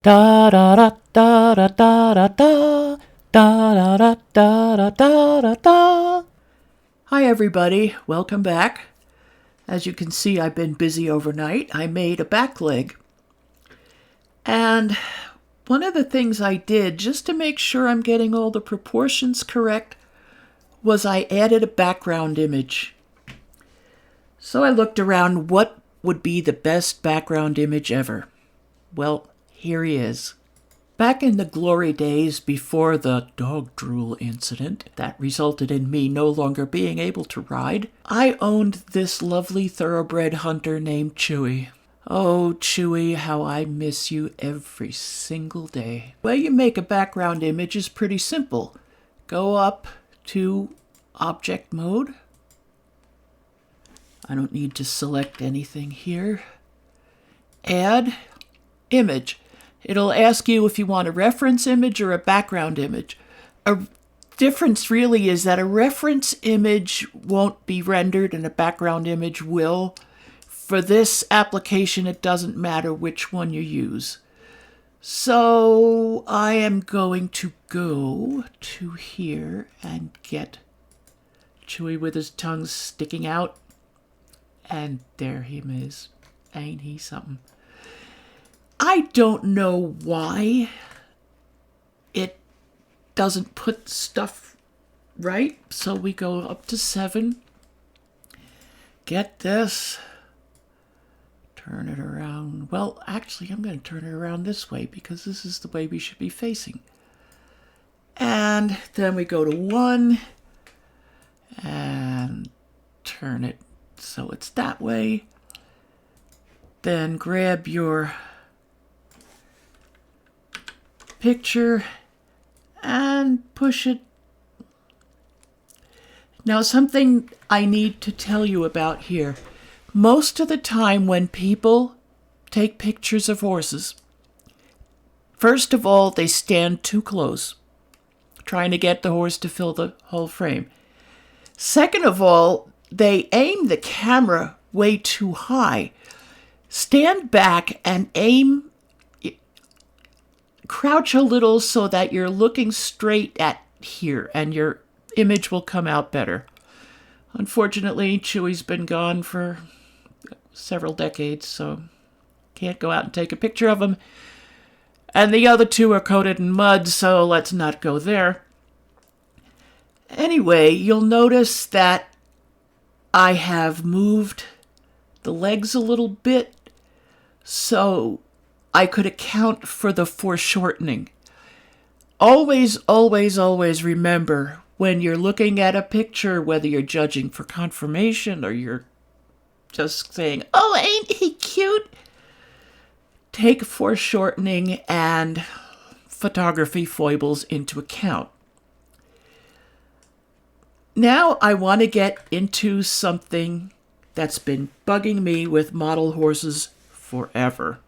Da da da da da da da da da da da da da da. Hi everybody, welcome back. As you can see, I've been busy overnight. I made a back leg. And one of the things I did, just to make sure I'm getting all the proportions correct, was I added a background image. So I looked around what would be the best background image ever. Well, here he is. Back in the glory days before the dog drool incident that resulted in me no longer being able to ride, I owned this lovely thoroughbred hunter named Chewy. Oh, Chewy, how I miss you every single day. The way you make a background image is pretty simple. Go up to Object Mode. I don't need to select anything here. Add Image. It'll ask you if you want a reference image or a background image. A difference really is that a reference image won't be rendered and a background image will. For this application, it doesn't matter which one you use. So I am going to go to here and get Chewy with his tongue sticking out. And there he is. Ain't he something? I don't know why it doesn't put stuff right. So we go up to 7. Get this. Turn it around. Well, actually, I'm going to turn it around this way because this is the way we should be facing. And then we go to 1 and turn it so it's that way. Then grab your picture and push it. Now, something I need to tell you about here. Most of the time when people take pictures of horses, first of all, they stand too close, trying to get the horse to fill the whole frame. Second of all, they aim the camera way too high. Stand back and aim. Crouch a little so that you're looking straight at here and your image will come out better. Unfortunately, Chewy's been gone for several decades, so can't go out and take a picture of him. And the other two are coated in mud, so let's not go there. Anyway, you'll notice that I have moved the legs a little bit so I could account for the foreshortening. Always, always, always remember when you're looking at a picture, whether you're judging for confirmation or you're just saying, oh, ain't he cute? Take foreshortening and photography foibles into account. Now I want to get into something that's been bugging me with model horses forever.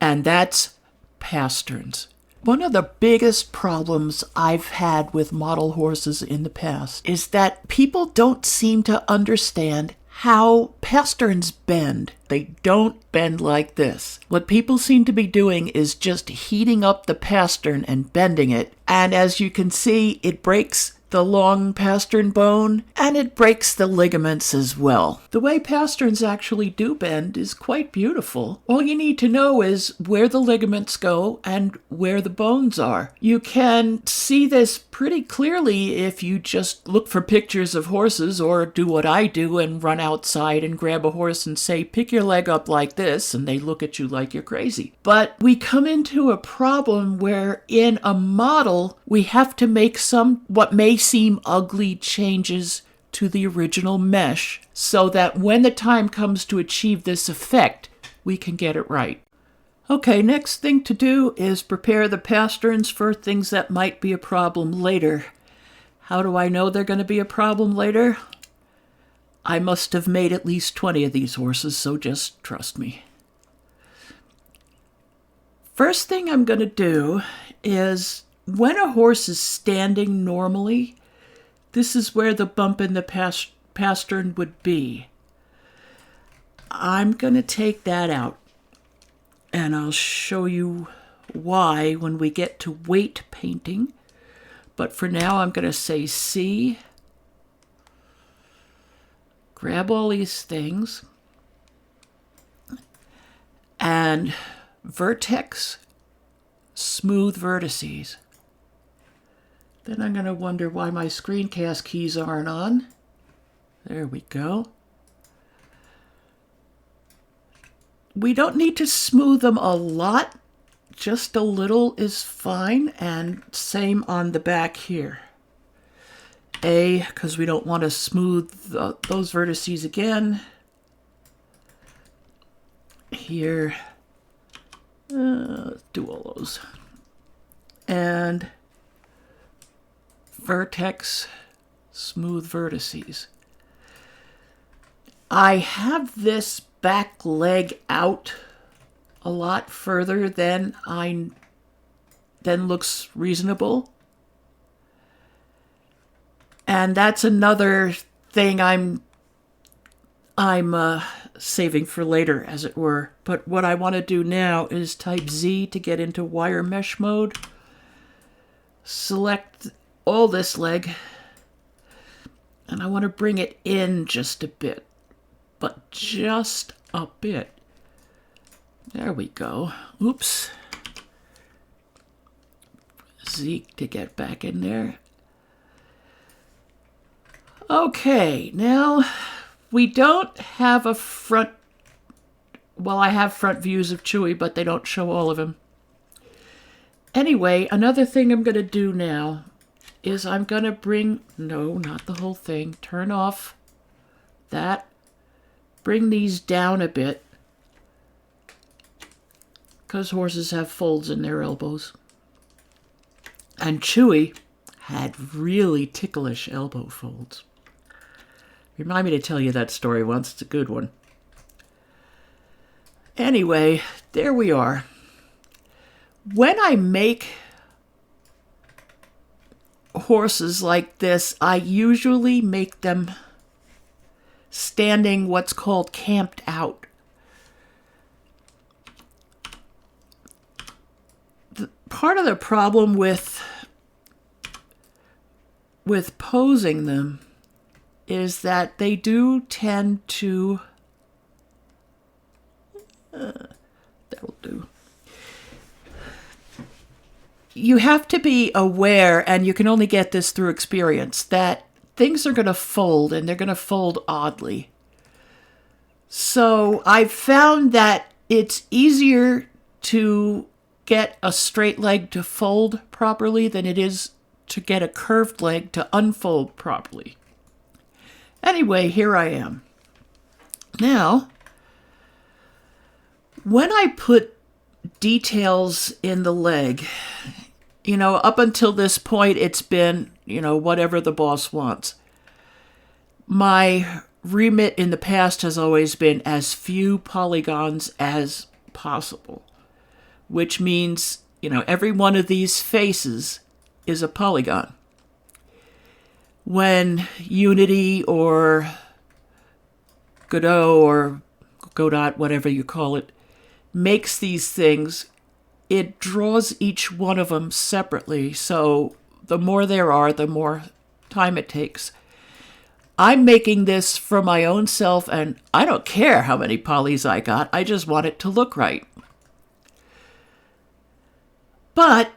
And that's pasterns. One of the biggest problems I've had with model horses in the past is that people don't seem to understand how pasterns bend. They don't bend like this. What people seem to be doing is just heating up the pastern and bending it. And as you can see, it breaks the long pastern bone, and it breaks the ligaments as well. The way pasterns actually do bend is quite beautiful. All you need to know is where the ligaments go and where the bones are. You can see this pretty clearly if you just look for pictures of horses or do what I do and run outside and grab a horse and say, pick your leg up like this, and they look at you like you're crazy. But we come into a problem where in a model, we have to make some what may seem ugly changes to the original mesh so that when the time comes to achieve this effect, we can get it right. Okay, next thing to do is prepare the pasterns for things that might be a problem later. How do I know they're going to be a problem later? I must have made at least 20 of these horses, so just trust me. First thing I'm going to do is when a horse is standing normally, this is where the bump in the pastern would be. I'm going to take that out, and I'll show you why when we get to weight painting. But for now, I'm going to say C, grab all these things, and vertex, smooth vertices. Then I'm going to wonder why my screencast keys aren't on. There we go. We don't need to smooth them a lot. Just a little is fine. And same on the back here. A, because we don't want to smooth those vertices again. Here. Let's do all those. And vertex, smooth vertices. I have this back leg out a lot further than looks reasonable. And that's another thing I'm saving for later, as it were. But what I want to do now is type Z to get into wire mesh mode. Select all this leg. And I want to bring it in just a bit. But just a bit. There we go. Oops. Z to get back in there. Okay, now we don't have a front. Well, I have front views of Chewie, but they don't show all of him. Anyway, another thing I'm going to do now is I'm going to bring, no, not the whole thing, turn off that, bring these down a bit, because horses have folds in their elbows. And Chewie had really ticklish elbow folds. Remind me to tell you that story once. It's a good one. Anyway, there we are. When I make horses like this, I usually make them standing what's called camped out. Part of the problem with posing them is that they do tend to that'll do. You have to be aware, and you can only get this through experience, that things are going to fold, and they're going to fold oddly. So I've found that it's easier to get a straight leg to fold properly than it is to get a curved leg to unfold properly. Anyway, here I am. Now, when I put details in the leg, up until this point, it's been, whatever the boss wants. My remit in the past has always been as few polygons as possible, which means, every one of these faces is a polygon. When Unity or Godot or Godot, whatever you call it, makes these things, it draws each one of them separately. So the more there are, the more time it takes. I'm making this for my own self, and I don't care how many polys I got. I just want it to look right. But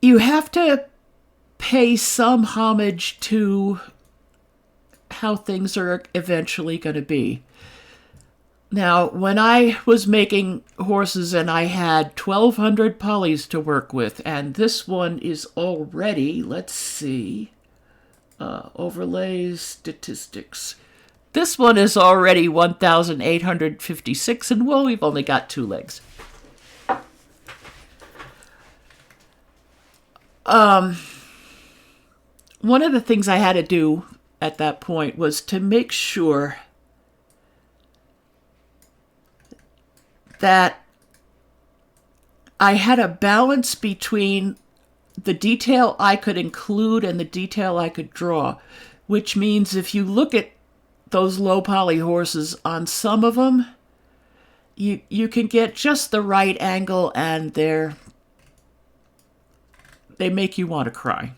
you have to pay some homage to how things are eventually going to be. Now, when I was making horses and I had 1,200 polys to work with, and this one is already, let's see, overlays, statistics. This one is already 1,856, and well, we've only got 2 legs. One of the things I had to do at that point was to make sure that I had a balance between the detail I could include and the detail I could draw, which means if you look at those low poly horses, on some of them, you can get just the right angle and they make you want to cry.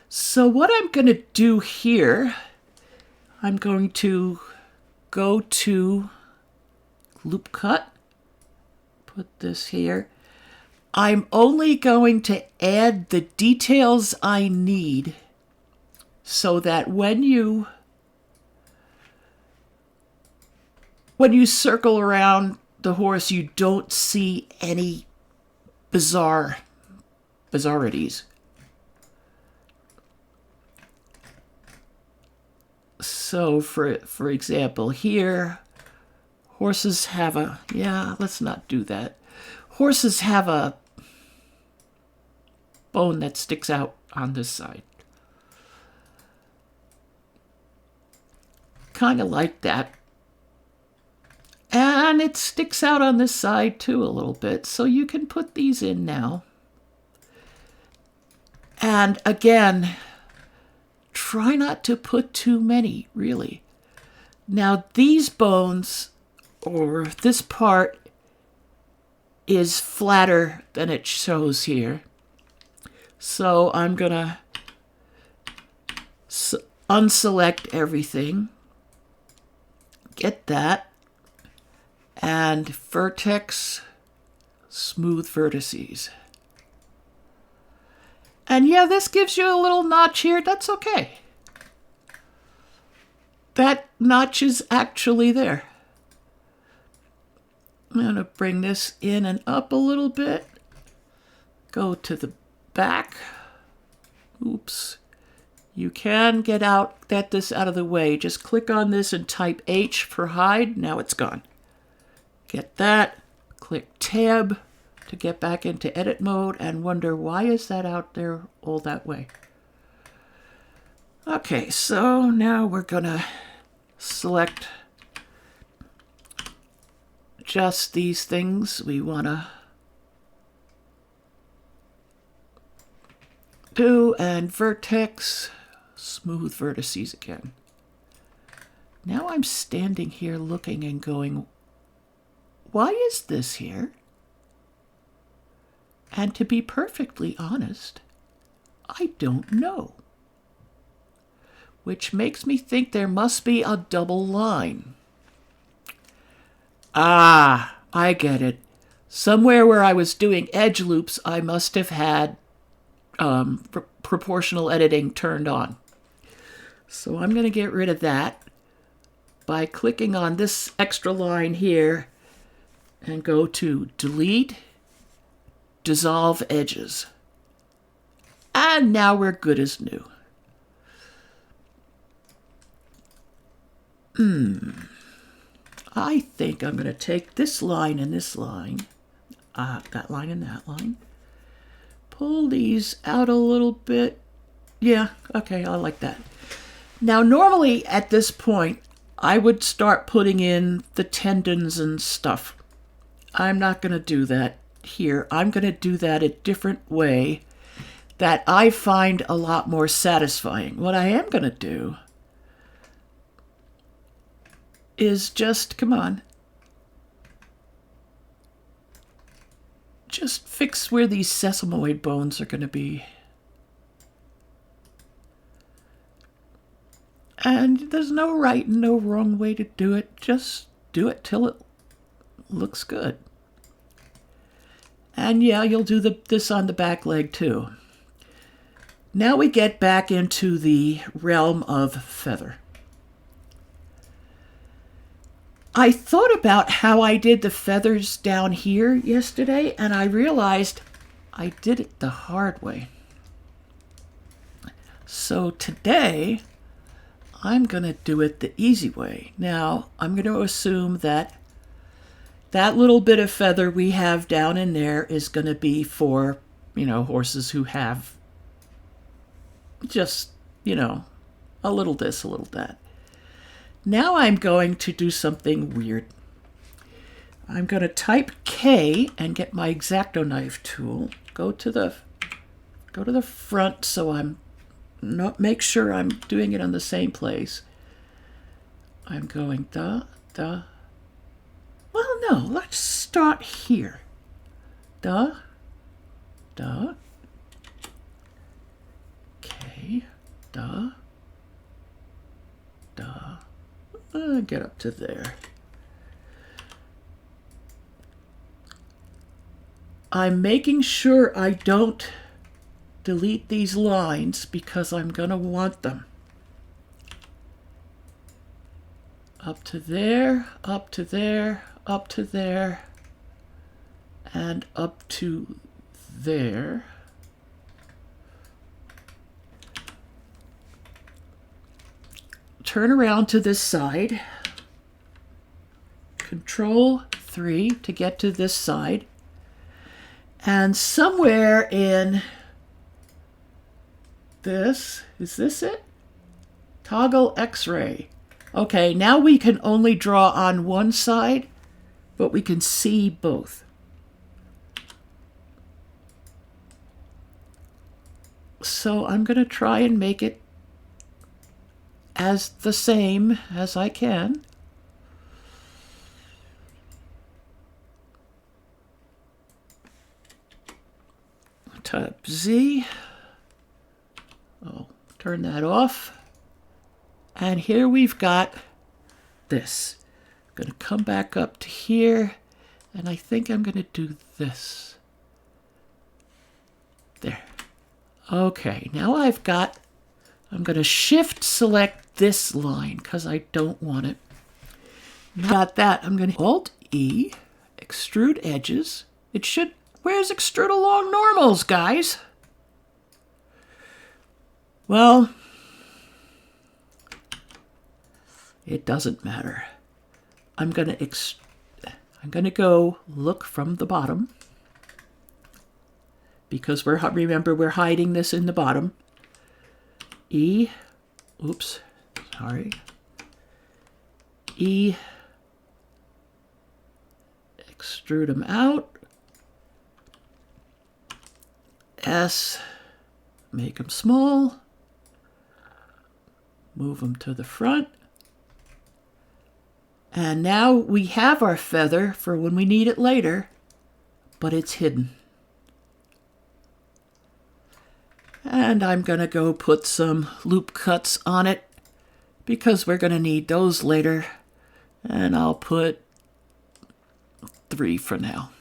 So what I'm going to do here, I'm going to go to loop cut, put this here. I'm only going to add the details I need so that when you circle around the horse, you don't see any bizarrities. So for example, here, horses have let's not do that. Horses have a bone that sticks out on this side. Kind of like that. And it sticks out on this side too a little bit, so you can put these in now. And again, try not to put too many, really. Now these bones, or this part, is flatter than it shows here. So I'm gonna unselect everything, get that, and vertex, smooth vertices. And yeah, this gives you a little notch here. That's okay. That notch is actually there. I'm going to bring this in and up a little bit. Go to the back. Oops. You can get this out of the way. Just click on this and type H for hide. Now it's gone. Get that. Click Tab to get back into edit mode and wonder why is that out there all that way. Okay, so now we're gonna select just these things we wanna do, and vertex, smooth vertices again. Now I'm standing here looking and going, why is this here? And to be perfectly honest, I don't know. Which makes me think there must be a double line. Ah, I get it. Somewhere where I was doing edge loops, I must have had proportional editing turned on. So I'm going to get rid of that by clicking on this extra line here and go to Delete, Dissolve Edges. And now we're good as new. I think I'm going to take this line and this line, that line and that line, pull these out a little bit. Yeah, okay, I like that. Now, normally at this point, I would start putting in the tendons and stuff. I'm not going to do that here. I'm going to do that a different way that I find a lot more satisfying. What I am going to do is just, come on, just fix where these sesamoid bones are going to be. And there's no right and no wrong way to do it. Just do it till it looks good. And yeah, you'll do this on the back leg too. Now we get back into the realm of feather. I thought about how I did the feathers down here yesterday, and I realized I did it the hard way. So today, I'm going to do it the easy way. Now, I'm going to assume that that little bit of feather we have down in there is going to be for, horses who have just, a little this, a little that. Now I'm going to do something weird. I'm going to type K and get my X-Acto knife tool. Go to the front so make sure I'm doing it on the same place. I'm going da, da. Well, no, let's start here. Da, da. Okay, da, da. Get up to there. I'm making sure I don't delete these lines because I'm going to want them. Up to there, up to there, up to there, and up to there. Turn around to this side. Control 3 to get to this side. And somewhere in this, is this it? Toggle X-ray. Okay, now we can only draw on one side, but we can see both. So I'm going to try and make it as the same as I can. Type Z. Oh, turn that off. And here we've got this. I'm going to come back up to here, and I think I'm going to do this. There. Okay, now I'm going to shift select this line because I don't want it. Got that. I'm going to Alt E, extrude edges. It should, where's extrude along normals, guys? Well, it doesn't matter. I'm going to go look from the bottom because remember we're hiding this in the bottom. E, oops, sorry. E, extrude them out. S, make them small. Move them to the front. And now we have our feather for when we need it later, but it's hidden. And I'm going to go put some loop cuts on it because we're going to need those later. And I'll put 3 for now.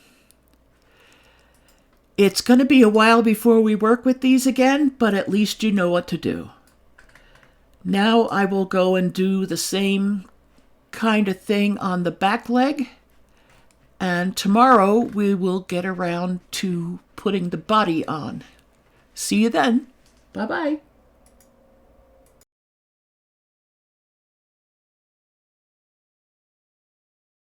It's going to be a while before we work with these again, but at least you know what to do. Now I will go and do the same kind of thing on the back leg. And tomorrow we will get around to putting the body on. See you then. Bye-bye.